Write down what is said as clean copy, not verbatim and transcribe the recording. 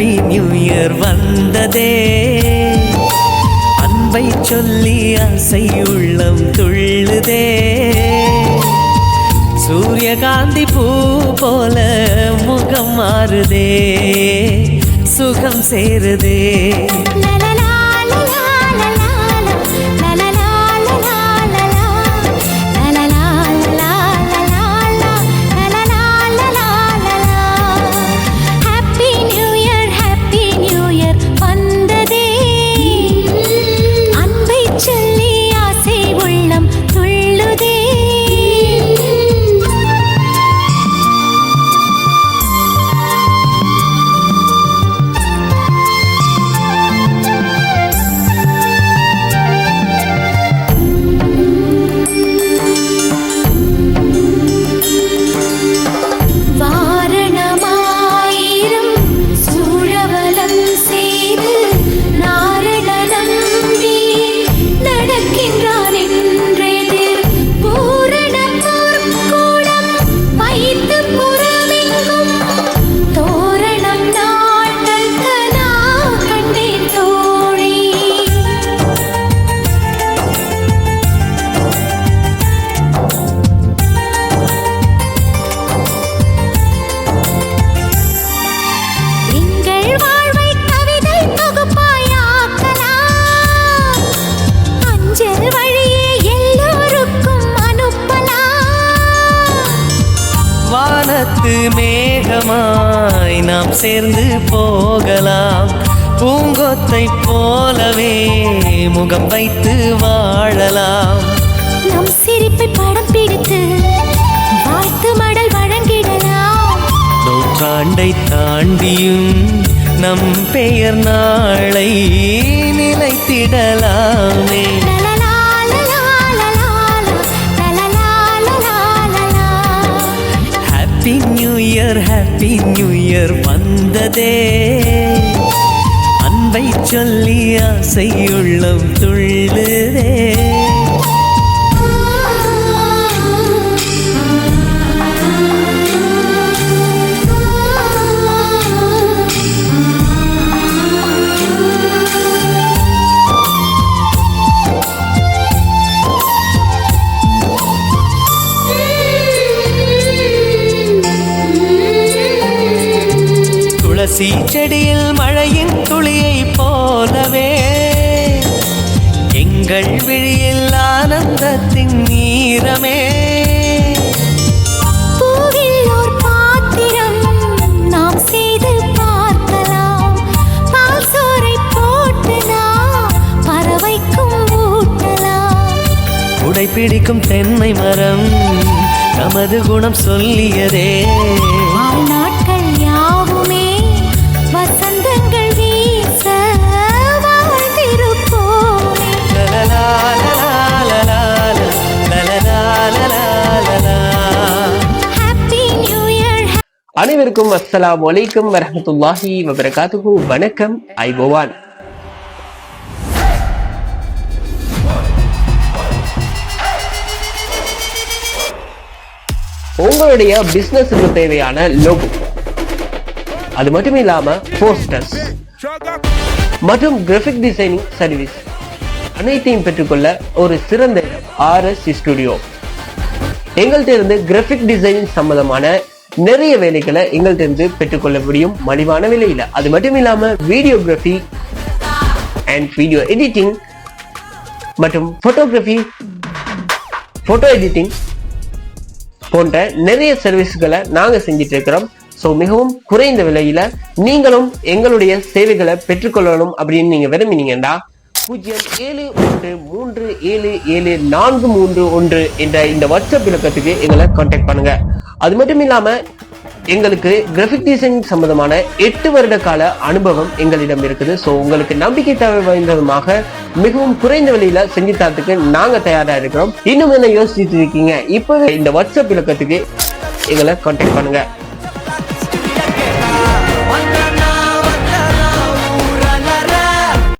Happy new year வந்ததே, அன்பை சொல்லி ஆசை உள்ளம் துள்ளுதே, சூரியகாந்தி பூ போல முகம் மாறுதே, சுகம் சேருதே. மேகமாய் நாம் சேர்ந்து போகலாம், பூங்கொத்தை போலவே முகம் வைத்து வாழலாம். நம் சிரிப்பை படம் பிடித்து வாழ்த்து மடல் வழங்கிடலாம். நூற்றாண்டை தாண்டியும் நம் பெயர் நாளை நிலைத்திடலாமே. ஹாப்பி நியூ இயர் வந்ததே, அன்பை சொல்லி ஆசை உள்ளம் துள்ளுதே. துளசி செடியில் மழையின் துளியை போலவே எங்கள் விழியில் ஆனந்தத்தின் நீரமே. பூவில் ஓர் பாத்திரம் நாம் செய்து பார்க்கலாம், பால் சோறை போட்டு நாம் பறவைக்கும் ஊட்டலாம். உடை பிடிக்கும் தென்னை மரம் நமது குணம் சொல்லியதே, நாட்கள் யாவுமே வசந்தங்கள் வீச வாழ்ந்திருப்போமே. Happy new year. அனைவருக்கும் அஸ்ஸலாமு அலைக்கும் வரஹ்மத்துல்லாஹி வபரகாத்துஹு. வணக்கம். ஐபோவான். உங்களுடைய பிசினஸுக்கு தேவையான லோகோ, அது மட்டும் இல்லாம போஸ்டர்ஸ் மற்றும் கிராஃபிக் டிசைனிங் சர்வீஸ் அனைத்தையும் பெற்றுக்கொள்ள ஒரு சிறந்த RS ஸ்டுடியோ. எங்கள்கிட்ட இருந்து கிராஃபிக் டிசைனிங் சம்பந்தமான நிறைய வேலைகளை எங்கள்கிட்ட இருந்து பெற்றுக்கொள்ள முடியும் மலிவான விலையில. அது மட்டும் இல்லாம வீடியோகிராஃபி அண்ட் வீடியோ எடிட்டிங் மற்றும் போட்டோகிராஃபி, போட்டோ எடிட்டிங் போன்ற நிறைய சர்வீஸ்களை நாங்க செஞ்சிட்டு இருக்கிறோம். ஸோ மிகவும் குறைந்த விலையில நீங்களும் எங்களுடைய சேவைகளை பெற்றுக்கொள்ளணும் அப்படின்னு நீங்க விரும்பினீங்கன்னா 0713777431 என்ற இந்த வாட்ஸ்அப் இலக்கத்துக்கு எங்களை கான்டாக்ட் பண்ணுங்க. அது மட்டும் இல்லாம எங்களுக்கு கிராஃபிக் டிசைனிங் சம்பந்தமான 8 வருட கால அனுபவம் எங்களிடம் இருக்குது. ஸோ உங்களுக்கு நம்பிக்கை தேவை வாய்ந்ததுமாக மிகவும் குறைந்த விலையில செஞ்சு தரத்துக்கு நாங்க தயாரா இருக்கிறோம். இன்னும் என்ன யோசிச்சுட்டு இருக்கீங்க? இப்போ இந்த வாட்ஸ்அப் இலக்கத்துக்கு எங்களை கான்டாக்ட் பண்ணுங்க.